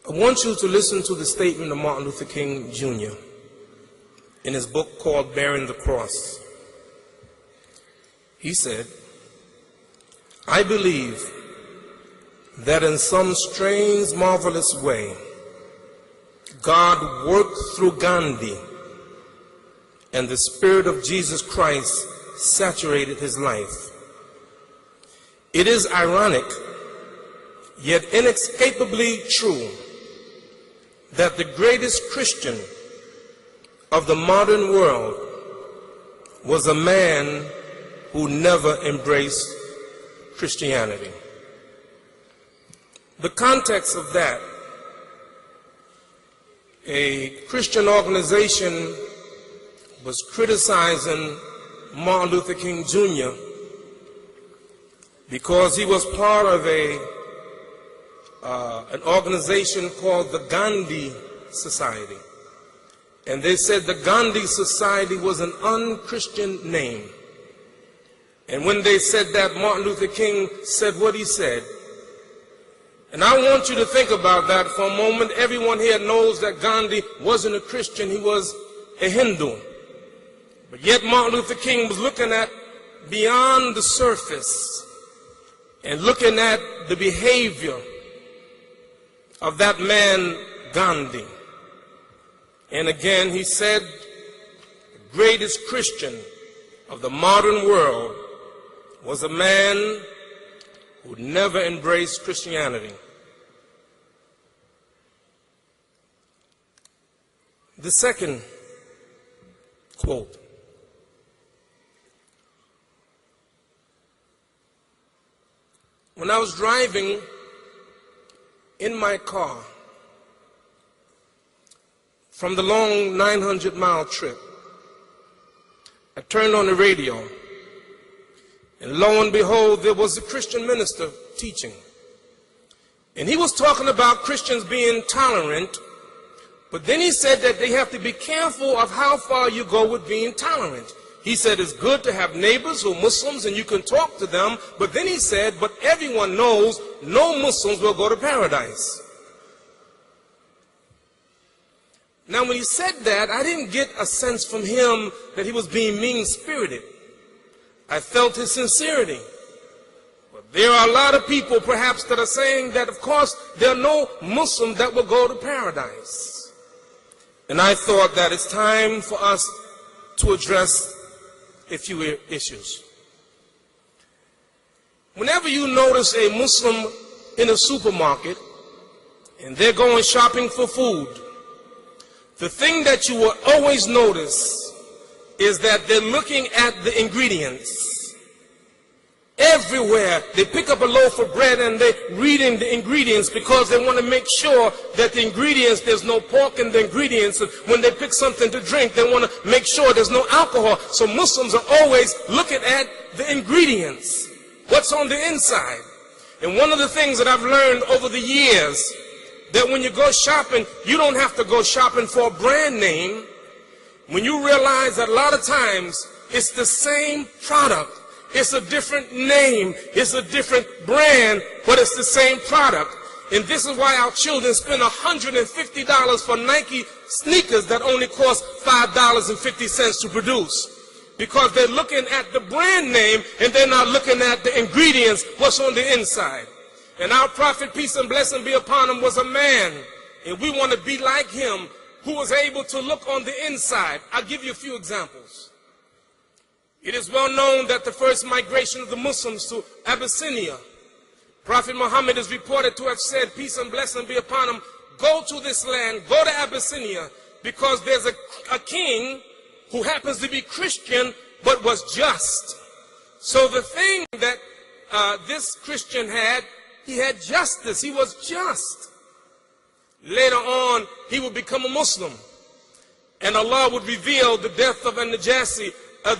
I want you to listen to the statement of Martin Luther King Jr. in his book called Bearing the Cross. He said, "I believe that in some strange, marvelous way, God worked through Gandhi and the Spirit of Jesus Christ saturated his life. It is ironic, yet inescapably true, that the greatest Christian of the modern world was a man who never embraced Christianity." The context of that, a Christian organization was criticizing Martin Luther King Jr. because he was part of an organization called the Gandhi Society. And they said the Gandhi Society was an un-Christian name. And when they said that, Martin Luther King said what he said. And I want you to think about that for a moment. Everyone here knows that Gandhi wasn't a Christian, he was a Hindu. But yet Martin Luther King was looking at beyond the surface and looking at the behavior of that man Gandhi. And again he said, the greatest Christian of the modern world was a man who never embraced Christianity. The second quote: "When I was driving in my car from the long 900-mile trip, I turned on the radio, and lo and behold, there was a Christian minister teaching. And he was talking about Christians being tolerant, but then he said that they have to be careful of how far you go with being tolerant. He said it's good to have neighbors who are Muslims and you can talk to them, but then he said, but everyone knows no Muslims will go to paradise." Now when he said that, I didn't get a sense from him that he was being mean-spirited. I felt his sincerity. But there are a lot of people perhaps that are saying that of course there are no Muslims that will go to paradise. And I thought that it's time for us to address a few issues. Whenever you notice a Muslim in a supermarket and they're going shopping for food, the thing that you will always notice is that they're looking at the ingredients. Everywhere they pick up a loaf of bread and they're reading the ingredients because they want to make sure that the ingredients, there's no pork in the ingredients. And when they pick something to drink, they want to make sure there's no alcohol. So Muslims are always looking at the ingredients, what's on the inside. And one of the things that I've learned over the years, that when you go shopping, you don't have to go shopping for a brand name. When you realize that a lot of times it's the same product, it's a different name, it's a different brand, but it's the same product. And this is why our children spend $150 for Nike sneakers that only cost $5.50 to produce. Because they're looking at the brand name and they're not looking at the ingredients, what's on the inside. And our prophet, peace and blessing be upon him, was a man, and we want to be like him, who was able to look on the inside. I'll give you a few examples. It is well known that the first migration of the Muslims to Abyssinia, Prophet Muhammad is reported to have said, peace and blessing be upon him, go to this land, go to Abyssinia, because there's a king who happens to be Christian but was just. So the thing that this Christian had, he had justice, he was just. Later on, he would become a Muslim. And Allah would reveal the death of An-Najasi,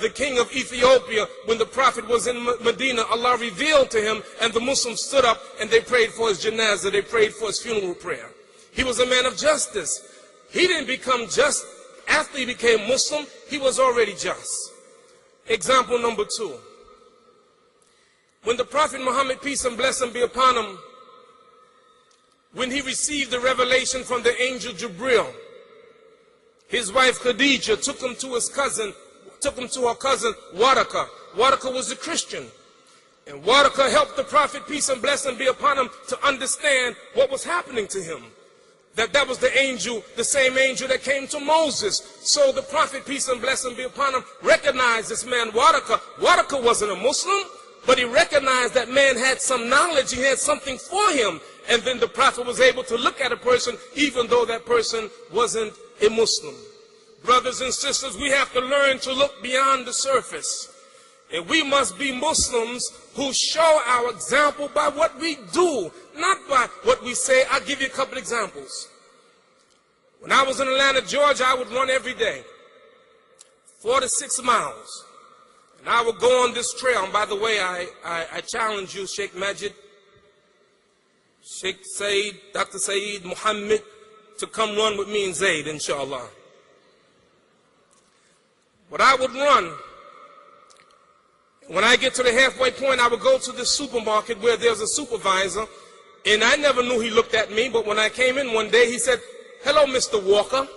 the king of Ethiopia. When the Prophet was in Medina, Allah revealed to him, and the Muslims stood up and they prayed for his janazah, they prayed for his funeral prayer. He was a man of justice. He didn't become just after he became Muslim, he was already just. Example number 2. When the Prophet Muhammad, peace and blessing be upon him, when he received the revelation from the angel Jibril, his wife Khadija took him to her cousin Waraka. Waraka was a Christian. And Waraka helped the Prophet, peace and blessing be upon him, to understand what was happening to him. That was the angel, the same angel that came to Moses. So the Prophet, peace and blessing be upon him, recognized this man Waraka. Waraka wasn't a Muslim, but he recognized that man had some knowledge, he had something for him. And then the Prophet was able to look at a person even though that person wasn't a Muslim. Brothers and sisters, we have to learn to look beyond the surface. And we must be Muslims who show our example by what we do, not by what we say. I'll give you a couple examples. When I was in Atlanta, Georgia, I would run every day, 4 to 6 miles. And I would go on this trail. And by the way, I challenge you, Sheikh Majid, Sheikh Said, Dr. Saeed, Muhammad, to come run with me and Zaid, inshallah. But I would run. When I get to the halfway point, I would go to the supermarket where there's a supervisor, and I never knew he looked at me, but when I came in one day, he said, "Hello, Mr. Walker."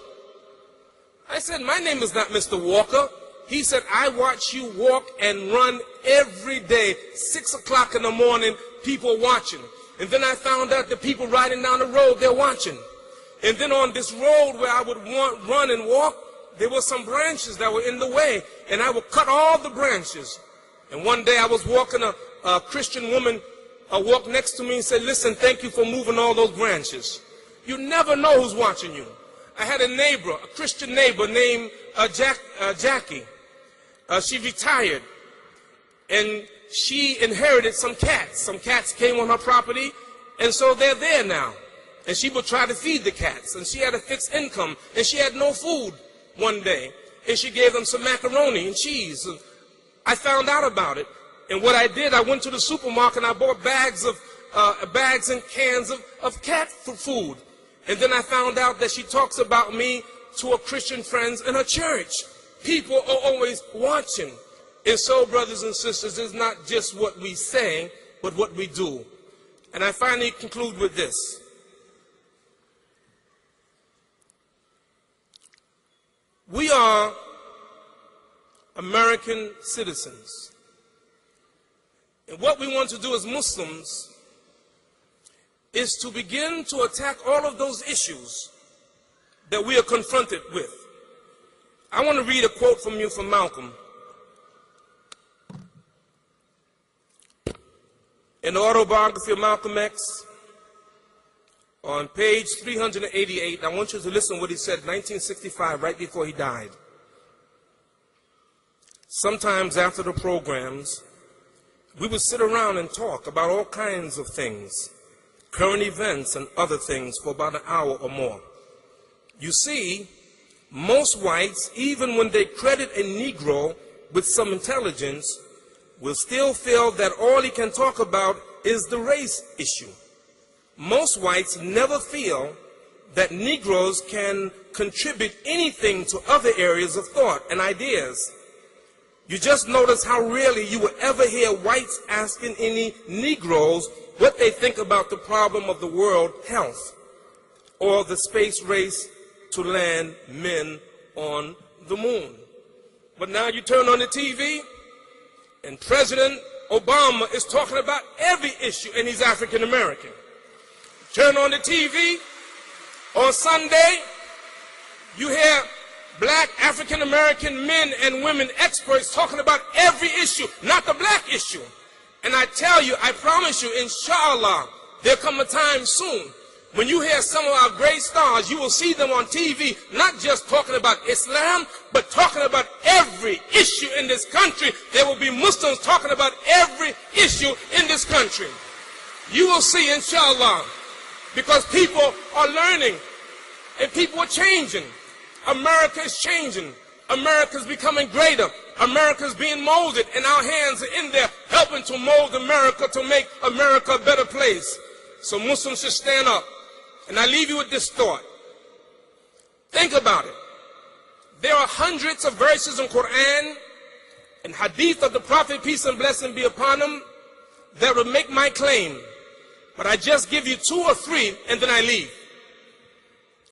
I said, "My name is not Mr. Walker." He said, "I watch you walk and run every day, 6 o'clock in the morning, people watching." And then I found out the people riding down the road, they're watching. And then on this road where I would run and walk, there were some branches that were in the way, and I would cut all the branches. And one day I was walking, a Christian woman walked next to me and said, "Listen, thank you for moving all those branches." You never know who's watching you. I had a neighbor, a Christian neighbor named Jackie. She retired, and she inherited some cats. Some cats came on her property, and so they're there now. And she would try to feed the cats, and she had a fixed income, and she had no food one day. And she gave them some macaroni and cheese. And I found out about it, and what I did, I went to the supermarket and I bought bags and cans of cat food. And then I found out that she talks about me to her Christian friends in her church. People are always watching. And so, brothers and sisters, it's not just what we say, but what we do. And I finally conclude with this. We are American citizens. And what we want to do as Muslims is to begin to attack all of those issues that we are confronted with. I want to read a quote from you from Malcolm. In the autobiography of Malcolm X, on page 388, I want you to listen to what he said in 1965, right before he died. Sometimes after the programs, we would sit around and talk about all kinds of things, current events and other things for about an hour or more. You see, most whites, even when they credit a Negro with some intelligence, will still feel that all he can talk about is the race issue. Most whites never feel that Negroes can contribute anything to other areas of thought and ideas. You just notice how rarely you will ever hear whites asking any Negroes what they think about the problem of the world health or the space race to land men on the moon. But now you turn on the TV and President Obama is talking about every issue, and he's African American. Turn on the TV on Sunday, you hear black African American men and women experts talking about every issue, not the black issue. And I tell you, I promise you, inshallah, there'll come a time soon when you hear some of our great stars, you will see them on TV, not just talking about Islam, but talking about every issue in this country. There will be Muslims talking about every issue in this country. You will see, inshallah, because people are learning and people are changing. America is changing. America is becoming greater. America is being molded, and our hands are in there helping to mold America to make America a better place. So Muslims should stand up. And I leave you with this thought. Think about it. There are hundreds of verses in Quran and hadith of the Prophet, peace and blessing be upon him, that would make my claim. But I just give you 2 or 3 and then I leave.